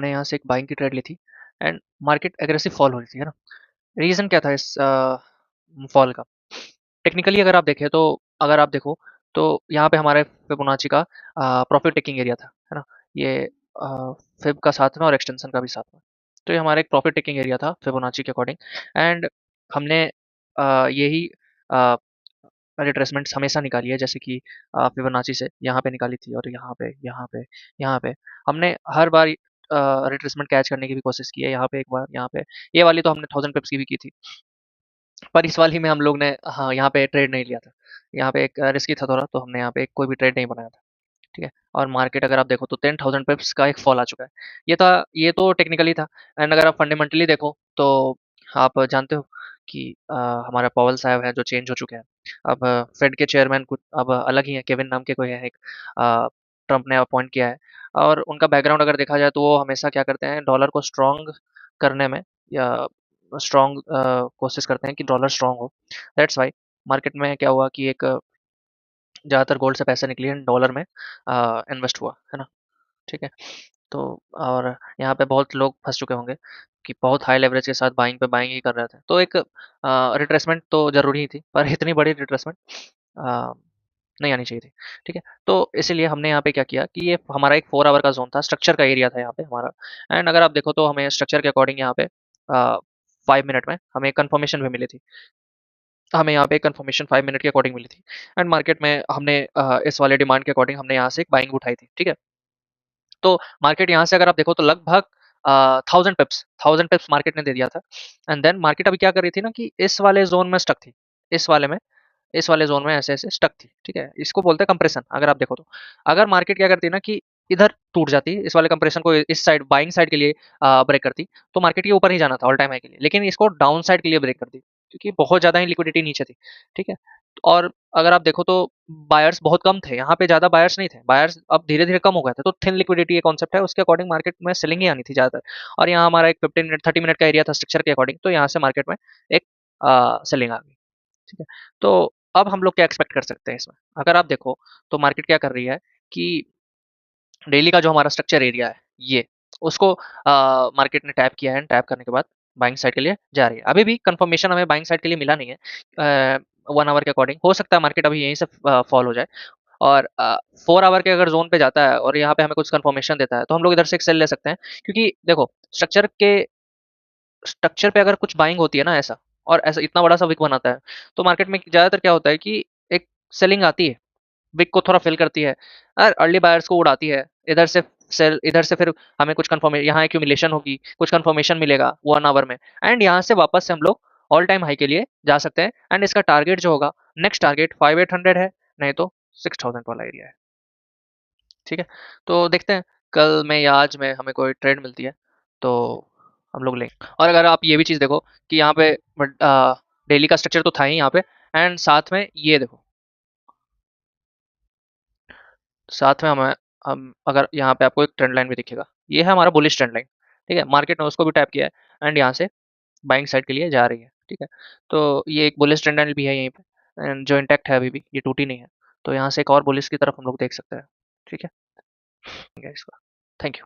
हमने यहाँ से एक बाइंग की ट्रेड ली थी एंड मार्केट एग्रेसिव फॉल हो रही थी, है ना? रीज़न क्या था इस फॉल का? टेक्निकली अगर आप देखो तो यहाँ पे हमारे फिबोनाची का प्रॉफिट टेकिंग एरिया था, है ना? ये फिब का साथ में और एक्सटेंशन का भी साथ में। तो ये हमारा एक प्रॉफिट टेकिंग एरिया था फिबोनाची के अकॉर्डिंग एंड हमने यही रिट्रेसमेंट्स हमेशा निकाली है, जैसे कि फिबोनाची से यहाँ पे निकाली थी और यहाँ पे, यहाँ पे, यहाँ पे। हमने हर बार रिट्रेसमेंट कैच करने की भी कोशिश की है, यहाँ पे एक बार, यहाँ पे। ये वाली तो हमने 1000 पिप्स की भी की थी। पर इस वाली में हम लोग ने हाँ, यहाँ पे ट्रेड नहीं लिया था। यहाँ पे एक रिस्की था थोड़ा, तो हमने यहाँ पे कोई भी ट्रेड नहीं बनाया था। ठीक है? और मार्केट अगर आप देखो तो 10,000 पिप्स का एक फॉल आ चुका है। ये तो टेक्निकली था एंड अगर आप फंडामेंटली देखो तो आप जानते हो कि हमारा पॉवेल साहब है जो चेंज हो चुके हैं। अब फेड के चेयरमैन कुछ अब अलग ही हैं, केविन नाम के कोई है एक, ट्रम्प ने अपॉइंट किया है और उनका बैकग्राउंड अगर देखा जाए तो वो हमेशा क्या करते हैं, डॉलर को स्ट्रॉन्ग करने में या स्ट्रॉन्ग कोशिश करते हैं कि डॉलर स्ट्रॉन्ग हो। दैट्स व्हाई मार्केट में क्या हुआ कि एक ज़्यादातर गोल्ड से पैसे निकले डॉलर में इन्वेस्ट हुआ, है ना? ठीक है? तो और यहाँ पे बहुत लोग फँस चुके होंगे कि बहुत हाई लेवरेज के साथ बाइंग ही कर रहे थे। तो एक रिट्रेसमेंट तो ज़रूरी ही थी, पर इतनी बड़ी रिट्रेसमेंट अ, नहीं आनी चाहिए थी। ठीक है? तो इसीलिए हमने यहाँ पे क्या किया कि ये हमारा एक 4 आवर का ज़ोन था, स्ट्रक्चर का एरिया था यहाँ पे हमारा एंड अगर आप देखो तो हमें स्ट्रक्चर के अकॉर्डिंग यहाँ पे 5 मिनट में हमें कन्फर्मेशन भी मिली थी। हमें यहाँ पे कंफर्मेशन 5 मिनट के अकॉर्डिंग मिली थी एंड मार्केट में हमने इस वाले डिमांड के अकॉर्डिंग हमने यहाँ से एक बाइंग उठाई थी, ठीक है? तो मार्केट यहाँ से अगर आप देखो तो लगभग 1000 पिप्स मार्केट ने दे दिया था एंड देन मार्केट अभी क्या कर रही थी ना कि इस वाले जोन में स्टक थी। इस वाले में इस वाले जोन में ऐसे-ऐसे स्टक थी, ठीक है? इसको बोलते हैं कंप्रेशन अगर आप देखो तो। अगर मार्केट क्या करती है ना कि इधर टूट जाती, इस वाले कंप्रेशन को इस साइड बाइंग साइड के लिए ब्रेक करती, तो मार्केट के ऊपर ही जाना था ऑल टाइम हाई के लिए। लेकिन इसको डाउन साइड के लिए ब्रेक कर दी, क्योंकि बहुत ज़्यादा ही लिक्विडिटी नीचे थी, ठीक है? और अगर आप देखो तो बायर्स बहुत कम थे, यहाँ पे ज़्यादा बायर्स नहीं थे। बायर्स अब धीरे-धीरे कम हो गए थे, तो थिन लिक्विडिटी ये कॉन्सेप्ट है, उसके अकॉर्डिंग मार्केट में सेलिंग ही आनी थी ज़्यादातर। और यहाँ हमारा एक 15 मिनट 30 मिनट का एरिया था स्ट्रक्चर के अकॉर्डिंग, तो यहाँ से मार्केट में एक सेलिंग आ गई। ठीक है? तो अब हम लोग क्या एक्सपेक्ट कर सकते हैं इसमें? अगर आप देखो तो मार्केट क्या कर रही है कि डेली का जो हमारा स्ट्रक्चर एरिया है ये, उसको मार्केट ने टैप किया है एंड टैप करने के बाद बाइंग साइड के लिए जा रही है। अभी भी कंफर्मेशन हमें बाइंग साइड के लिए मिला नहीं है 1 आवर के अकॉर्डिंग। हो सकता है मार्केट अभी यहीं से फॉल हो जाए और 4 आवर के अगर ज़ोन पे जाता है और यहाँ पे हमें कुछ कंफर्मेशन देता है, तो हम लोग इधर से एक सेल ले सकते हैं। क्योंकि देखो स्ट्रक्चर पे अगर कुछ बाइंग होती है ना ऐसा और ऐसा इतना बड़ा सा विक बनाता है, तो मार्केट में ज़्यादातर क्या होता है कि एक सेलिंग आती है, विक को थोड़ा फिल करती है और अर्ली बायर्स को उड़ाती है। इधर से फिर हमें कुछ कंफर्मेशन यहाँ एक्यूमुलेशन होगी, कुछ कंफर्मेशन मिलेगा 1 आवर में एंड यहाँ से वापस से हम लोग ऑल टाइम हाई के लिए जा सकते हैं एंड इसका टारगेट जो होगा, नेक्स्ट टारगेट 5800 है, नहीं तो 6000 वाला एरिया है। ठीक है? तो देखते हैं कल में या आज में हमें कोई ट्रेड मिलती है, तो हम लोग लेंगे। और अगर आप ये भी चीज़ देखो कि यहाँ पे डेली का स्ट्रक्चर तो था ही यहाँ पे एंड साथ में ये देखो, साथ में हम अगर यहाँ पे आपको एक ट्रेंड लाइन भी दिखेगा, ये है हमारा बुलिश ट्रेंड लाइन। ठीक है? मार्केट ने उसको भी टैप किया है एंड यहाँ से बाइंग साइड के लिए जा रही है। ठीक है? तो ये एक बुलिश ट्रेंड लाइन भी है यहीं पे एंड जो इंटैक्ट है अभी भी, ये टूटी नहीं है। तो यहाँ से एक और बुलिश की तरफ हम लोग देख सकते हैं। ठीक है? इसका थैंक यू।